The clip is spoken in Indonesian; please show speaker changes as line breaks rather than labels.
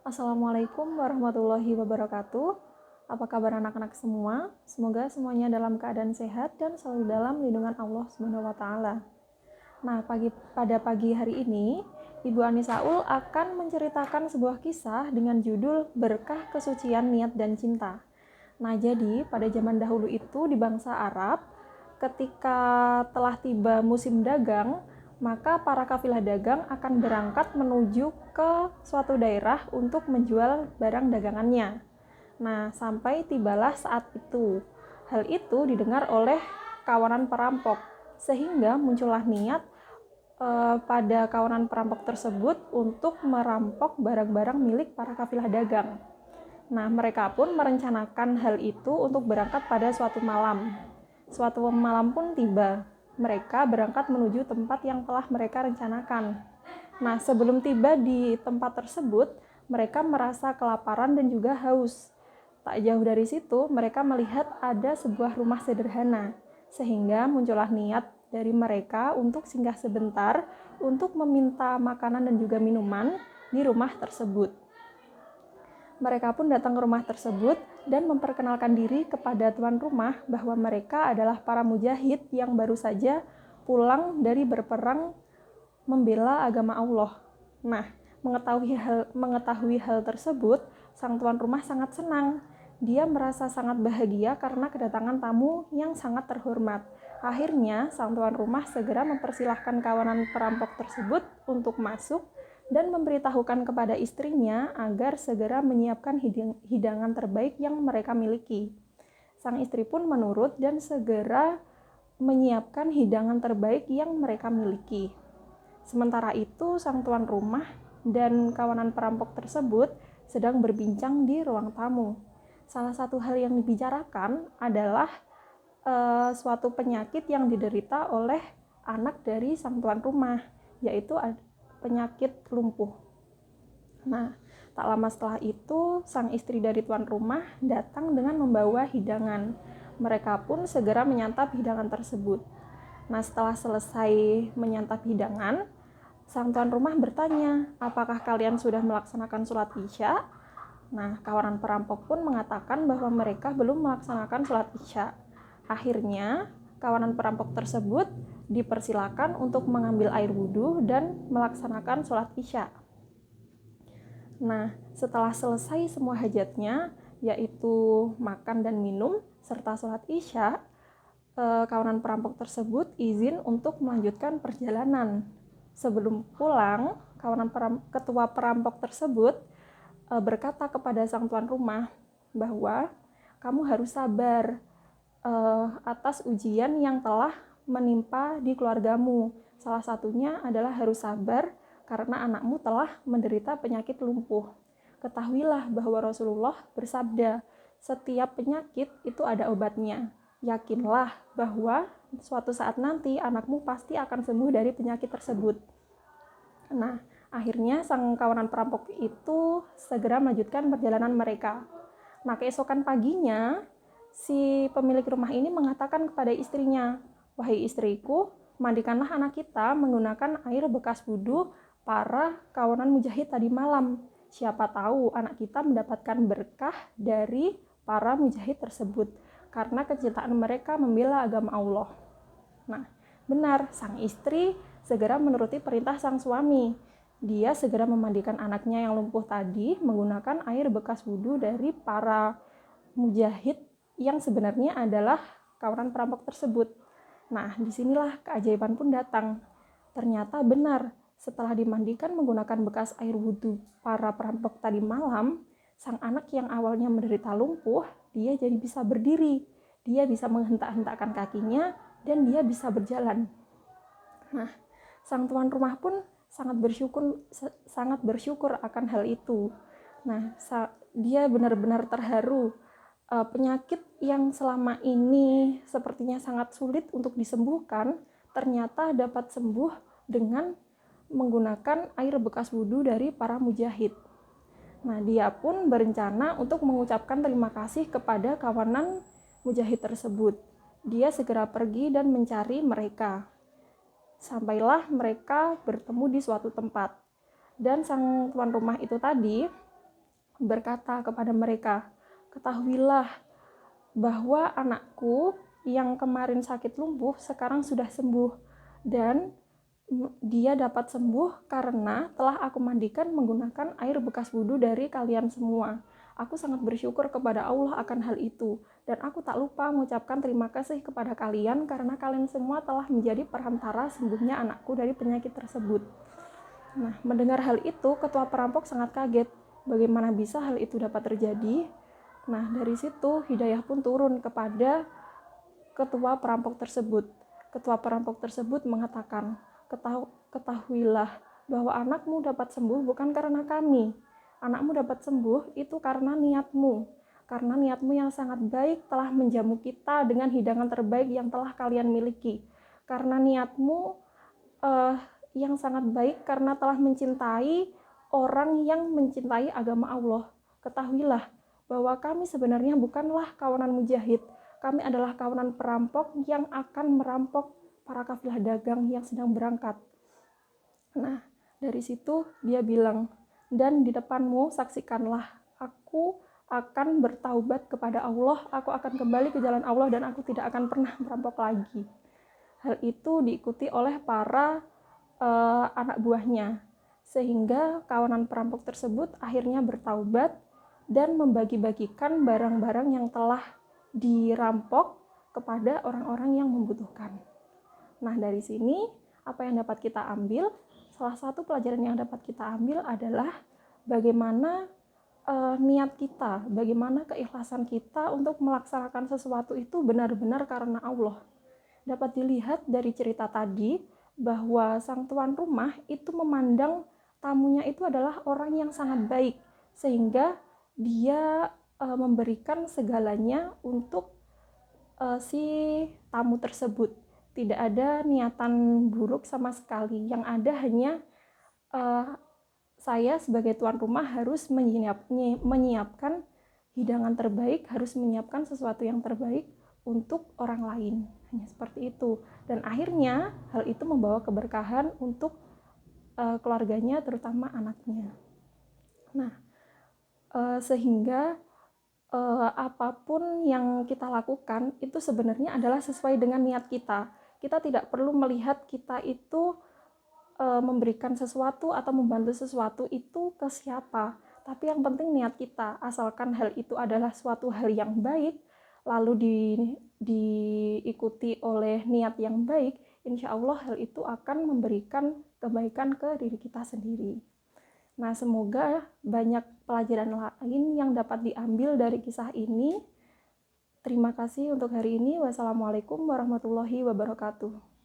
Assalamualaikum warahmatullahi wabarakatuh. Apa kabar anak-anak semua? Semoga semuanya dalam keadaan sehat dan selalu dalam lindungan Allah Subhanahu wa taala. Nah, pada pagi hari ini, Ibu Anisaul akan menceritakan sebuah kisah dengan judul Berkah Kesucian Niat dan Cinta. Nah, jadi pada zaman dahulu itu di bangsa Arab, ketika telah tiba musim dagang, maka para kafilah dagang akan berangkat menuju ke suatu daerah untuk menjual barang dagangannya. Nah, sampai tibalah saat itu. Hal itu didengar oleh kawanan perampok, sehingga muncullah niat pada kawanan perampok tersebut untuk merampok barang-barang milik para kafilah dagang. Nah, mereka pun merencanakan hal itu untuk berangkat pada suatu malam. Suatu malam pun tiba. Mereka berangkat menuju tempat yang telah mereka rencanakan. Nah, sebelum tiba di tempat tersebut, mereka merasa kelaparan dan juga haus. Tak jauh dari situ, mereka melihat ada sebuah rumah sederhana, sehingga muncullah niat dari mereka untuk singgah sebentar untuk meminta makanan dan juga minuman di rumah tersebut. Mereka pun datang ke rumah tersebut dan memperkenalkan diri kepada tuan rumah bahwa mereka adalah para mujahid yang baru saja pulang dari berperang membela agama Allah. Nah, mengetahui hal tersebut, sang tuan rumah sangat senang. Dia merasa sangat bahagia karena kedatangan tamu yang sangat terhormat. Akhirnya, sang tuan rumah segera mempersilahkan kawanan perampok tersebut untuk masuk dan memberitahukan kepada istrinya agar segera menyiapkan hidangan terbaik yang mereka miliki. Sang istri pun menurut dan segera menyiapkan hidangan terbaik yang mereka miliki. Sementara itu, sang tuan rumah dan kawanan perampok tersebut sedang berbincang di ruang tamu. Salah satu hal yang dibicarakan adalah suatu penyakit yang diderita oleh anak dari sang tuan rumah, yaitu penyakit lumpuh. Nah, tak lama setelah itu, sang istri dari tuan rumah datang dengan membawa hidangan. Mereka pun segera menyantap hidangan tersebut. Nah, setelah selesai menyantap hidangan, sang tuan rumah bertanya, apakah kalian sudah melaksanakan sholat isya? Nah, kawanan perampok pun mengatakan bahwa mereka belum melaksanakan sholat isya. Akhirnya, kawanan perampok tersebut dipersilakan untuk mengambil air wudhu dan melaksanakan sholat isya. Nah, setelah selesai semua hajatnya, yaitu makan dan minum, serta sholat isya, kawanan perampok tersebut izin untuk melanjutkan perjalanan. Sebelum pulang, ketua perampok tersebut berkata kepada sang tuan rumah bahwa kamu harus sabar atas ujian yang telah menimpa di keluargamu. Salah satunya adalah harus sabar karena anakmu telah menderita penyakit lumpuh. Ketahuilah bahwa Rasulullah bersabda, setiap penyakit itu ada obatnya. Yakinlah bahwa suatu saat nanti anakmu pasti akan sembuh dari penyakit tersebut. Nah, akhirnya sang kawanan perampok itu segera melanjutkan perjalanan mereka. Nah, keesokan paginya, si pemilik rumah ini mengatakan kepada istrinya, wahai istriku, mandikanlah anak kita menggunakan air bekas wudhu para kawanan mujahid tadi malam. Siapa tahu anak kita mendapatkan berkah dari para mujahid tersebut karena kecintaan mereka membela agama Allah. Nah, benar, sang istri segera menuruti perintah sang suami. Dia segera memandikan anaknya yang lumpuh tadi menggunakan air bekas wudhu dari para mujahid yang sebenarnya adalah kawanan perampok tersebut. Nah, disinilah keajaiban pun datang. Ternyata benar, setelah dimandikan menggunakan bekas air wudhu para perampok tadi malam, sang anak yang awalnya menderita lumpuh, dia jadi bisa berdiri. Dia bisa menghentak-hentakkan kakinya dan dia bisa berjalan. Nah, sang tuan rumah pun sangat bersyukur akan hal itu. Nah, dia benar-benar terharu. Penyakit yang selama ini sepertinya sangat sulit untuk disembuhkan, ternyata dapat sembuh dengan menggunakan air bekas wudhu dari para mujahid. Nah, dia pun berencana untuk mengucapkan terima kasih kepada kawanan mujahid tersebut. Dia segera pergi dan mencari mereka. Sampailah mereka bertemu di suatu tempat. Dan sang tuan rumah itu tadi berkata kepada mereka, "Ketahuilah bahwa anakku yang kemarin sakit lumpuh sekarang sudah sembuh, dan dia dapat sembuh karena telah aku mandikan menggunakan air bekas wudhu dari kalian semua. Aku sangat bersyukur kepada Allah akan hal itu, dan aku tak lupa mengucapkan terima kasih kepada kalian karena kalian semua telah menjadi perantara sembuhnya anakku dari penyakit tersebut." Nah, mendengar hal itu, ketua perampok sangat kaget. Bagaimana bisa hal itu dapat terjadi? Nah, dari situ hidayah pun turun kepada ketua perampok tersebut. Ketua perampok tersebut mengatakan, "Ketahuilah bahwa anakmu dapat sembuh bukan karena kami. Anakmu dapat sembuh itu karena niatmu. Karena niatmu yang sangat baik telah menjamu kita dengan hidangan terbaik yang telah kalian miliki. Karena niatmu yang sangat baik karena telah mencintai orang yang mencintai agama Allah. Ketahuilah bahwa kami sebenarnya bukanlah kawanan mujahid. Kami adalah kawanan perampok yang akan merampok para kafilah dagang yang sedang berangkat." Nah, dari situ dia bilang, "Dan di depanmu saksikanlah, aku akan bertaubat kepada Allah, aku akan kembali ke jalan Allah, dan aku tidak akan pernah merampok lagi." Hal itu diikuti oleh para anak buahnya, sehingga kawanan perampok tersebut akhirnya bertaubat dan membagi-bagikan barang-barang yang telah dirampok kepada orang-orang yang membutuhkan. Nah, dari sini apa yang dapat kita ambil? Salah satu pelajaran yang dapat kita ambil adalah bagaimana niat kita, bagaimana keikhlasan kita untuk melaksanakan sesuatu itu benar-benar karena Allah. Dapat dilihat dari cerita tadi bahwa sang tuan rumah itu memandang tamunya itu adalah orang yang sangat baik, sehingga dia memberikan segalanya untuk si tamu tersebut. Tidak ada niatan buruk sama sekali. Yang ada hanya saya sebagai tuan rumah harus menyiapkan hidangan terbaik, harus menyiapkan sesuatu yang terbaik untuk orang lain. Hanya seperti itu. Dan akhirnya hal itu membawa keberkahan untuk keluarganya, terutama anaknya. Nah, sehingga apapun yang kita lakukan itu sebenarnya adalah sesuai dengan niat kita. Kita tidak perlu melihat kita itu memberikan sesuatu atau membantu sesuatu itu ke siapa. Tapi yang penting niat kita, asalkan hal itu adalah suatu hal yang baik, lalu diikuti oleh niat yang baik, insya Allah hal itu akan memberikan kebaikan ke diri kita sendiri. Nah, semoga banyak pelajaran lain yang dapat diambil dari kisah ini. Terima kasih untuk hari ini. Wassalamualaikum warahmatullahi wabarakatuh.